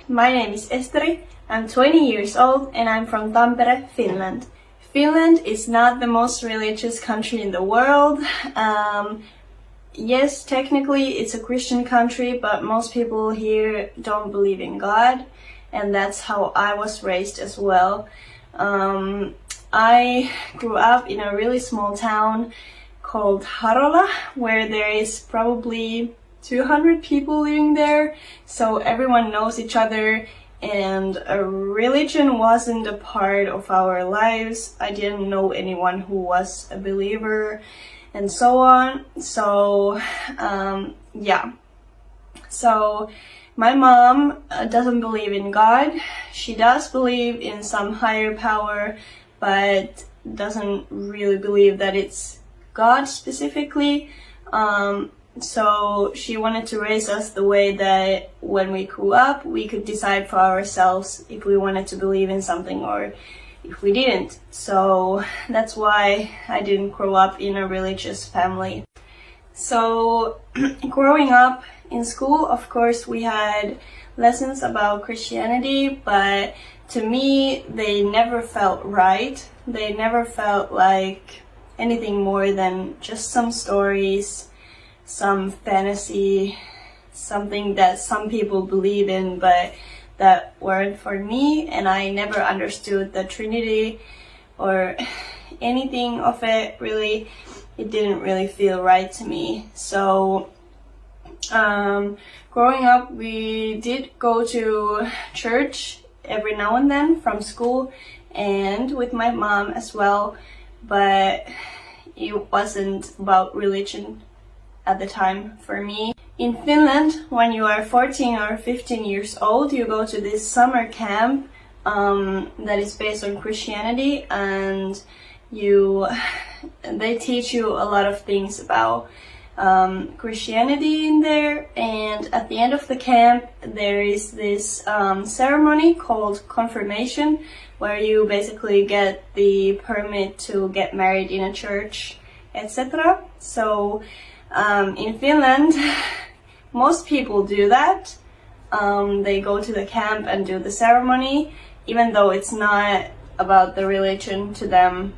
my name is Esteri, I'm 20 years old and I'm from Tampere, Finland. Finland is not the most religious country in the world. Yes, technically it's a Christian country, but most people here don't believe in God, and that's how I was raised as well. I grew up in a really small town called Harola, where there is probably 200 people living there, so everyone knows each other, and a religion wasn't a part of our lives. I didn't know anyone who was a believer and so on. So so my mom doesn't believe in God. She does believe in some higher power, but doesn't really believe that it's God specifically. So she wanted to raise us the way that when we grew up, we could decide for ourselves if we wanted to believe in something or if we didn't. So that's why I didn't grow up in a religious family. So growing up in school, of course, we had lessons about Christianity, but to me, they never felt right. They never felt like anything more than just some stories, some fantasy, something that some people believe in, but that weren't for me, and I never understood the Trinity or anything of it, really. It didn't really feel right to me. So growing up, we did go to church every now and then from school and with my mom as well, but it wasn't about religion at the time for me. In Finland, when you are 14 or 15 years old, you go to this summer camp that is based on Christianity, and they teach you a lot of things about Christianity in there. And at the end of the camp, there is this ceremony called confirmation, where you basically get the permit to get married in a church, etc. So in Finland, most people do that. They go to the camp and do the ceremony, even though it's not about the religion to them,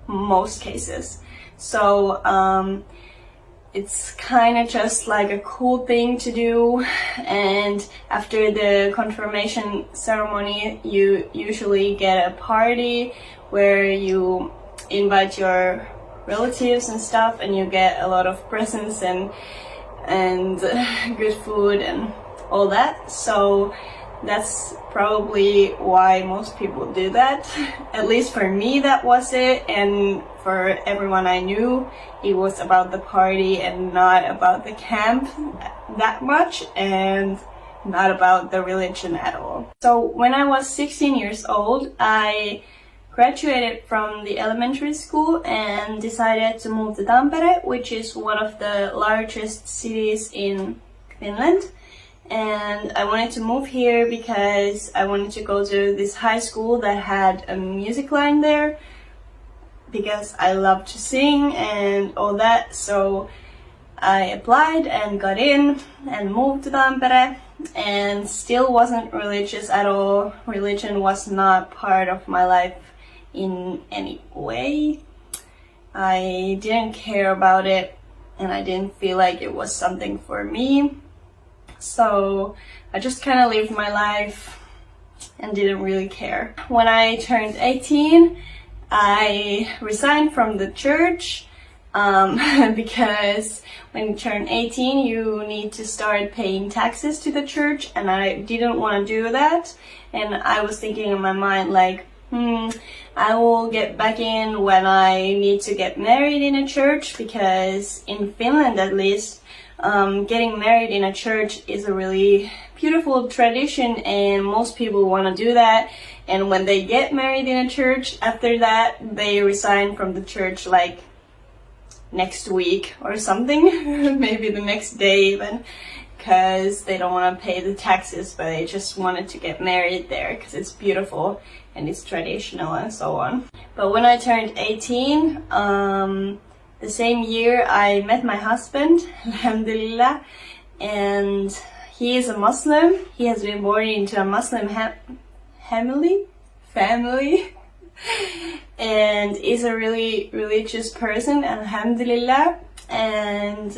most cases. So it's kind of just like a cool thing to do, and after the confirmation ceremony, you usually get a party where you invite your relatives and stuff, and you get a lot of presents and good food and all that. So that's probably why most people do that. At least for me, that was it, and for everyone I knew, it was about the party and not about the camp that much, and not about the religion at all. So when I was 16 years old, I graduated from the elementary school and decided to move to Tampere, which is one of the largest cities in Finland. And I wanted to move here because I wanted to go to this high school that had a music line there, because I love to sing and all that. So I applied and got in and moved to Tampere, and still wasn't religious at all. Religion was not part of my life in any way. I didn't care about it, and I didn't feel like it was something for me. So I just kind of lived my life and didn't really care. When I turned 18, I resigned from the church because when you turn 18, you need to start paying taxes to the church, and I didn't want to do that. And I was thinking in my mind like, I will get back in when I need to get married in a church, because in Finland at least, getting married in a church is a really beautiful tradition, and most people want to do that. And when they get married in a church, after that they resign from the church like next week or something, maybe the next day even, because they don't want to pay the taxes, but they just wanted to get married there because it's beautiful and it's traditional and so on. But when I turned 18, the same year I met my husband, alhamdulillah, and he is a Muslim. He has been born into a Muslim family and is a really religious person, alhamdulillah. And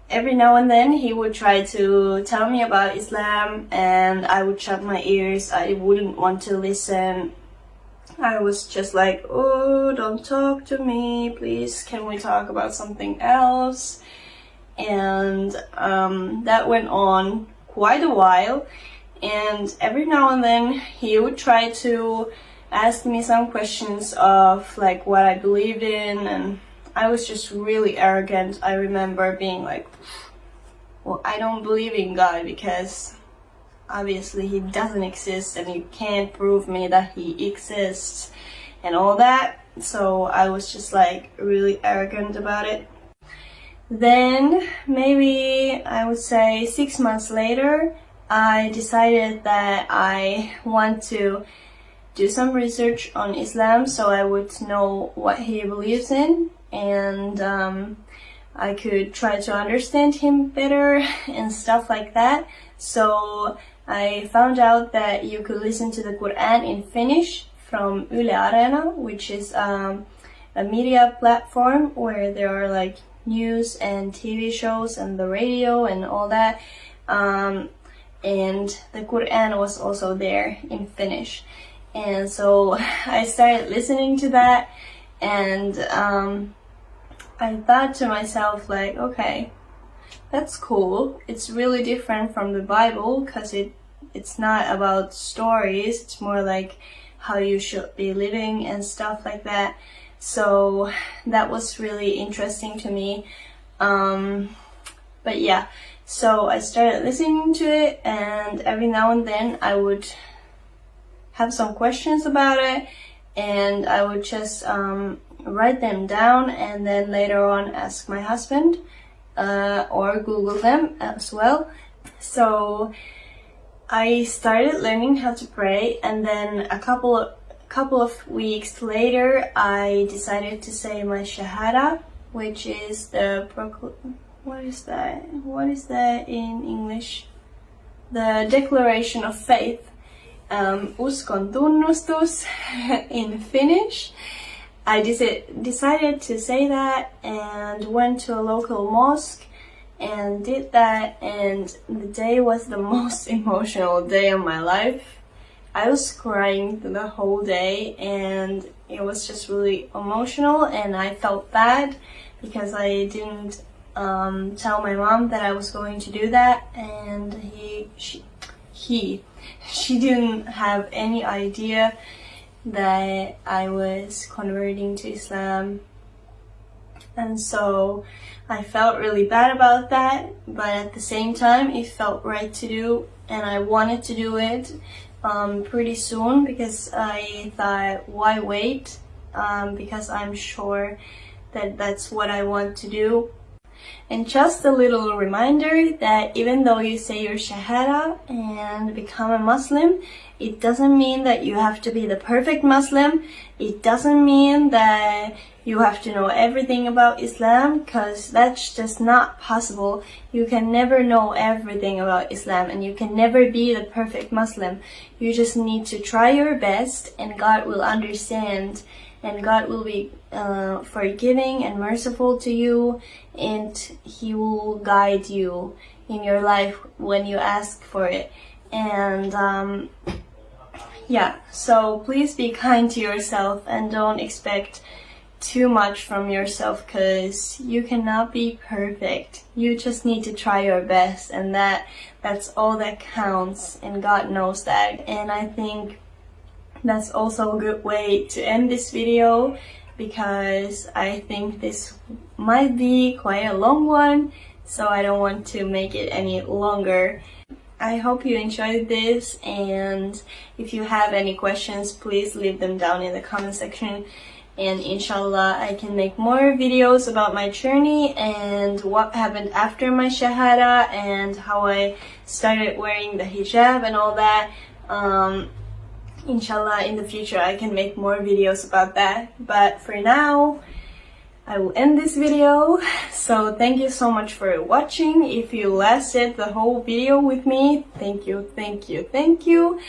every now and then he would try to tell me about Islam, and I would shut my ears. I wouldn't want to listen. I was just like, oh, don't talk to me, please, can we talk about something else? And that went on quite a while, and every now and then he would try to ask me some questions of like what I believed in, and I was just really arrogant. I remember being like, well, I don't believe in God because obviously he doesn't exist and you can't prove me that he exists and all that. So I was just like really arrogant about it. Then maybe I would say 6 months later, I decided that I want to do some research on Islam so I would know what he believes in, and I could try to understand him better and stuff like that. So I found out that you could listen to the Quran in Finnish from Yle Arena, which is a media platform where there are like news and TV shows and the radio and all that. And the Quran was also there in Finnish. And so I started listening to that, and I thought to myself like, okay, that's cool. It's really different from the Bible because it's not about stories. It's more like how you should be living and stuff like that. So that was really interesting to me. But yeah, so I started listening to it, and every now and then I would have some questions about it, and I would just write them down and then later on ask my husband or Google them as well. So I started learning how to pray, and then a couple of weeks later I decided to say my Shahada, which is the what is that in English? The declaration of faith. Uskon tunnustus in Finnish. I decided to say that and went to a local mosque and did that, and the day was the most emotional day of my life. I was crying the whole day, and it was just really emotional, and I felt bad because I didn't tell my mom that I was going to do that, and she didn't have any idea that I was converting to Islam. And so I felt really bad about that, but at the same time it felt right to do, and I wanted to do it pretty soon because I thought, why wait? Because I'm sure that that's what I want to do. And just a little reminder that even though you say your Shahada and become a Muslim, it doesn't mean that you have to be the perfect Muslim. It doesn't mean that you have to know everything about Islam, because that's just not possible. You can never know everything about Islam, and you can never be the perfect Muslim. You just need to try your best, and God will understand, and God will be forgiving and merciful to you, and He will guide you in your life when you ask for it. And yeah, so please be kind to yourself and don't expect too much from yourself, because you cannot be perfect. You just need to try your best, and that's all that counts, and God knows that. And I think that's also a good way to end this video, because I think this might be quite a long one, so I don't want to make it any longer. I hope you enjoyed this, and if you have any questions, please leave them down in the comment section, and inshallah I can make more videos about my journey and what happened after my Shahada and how I started wearing the hijab and all that. Inshallah in the future I can make more videos about that, but for now I will end this video. So thank you so much for watching. If you lasted the whole video with me, thank you, thank you, thank you.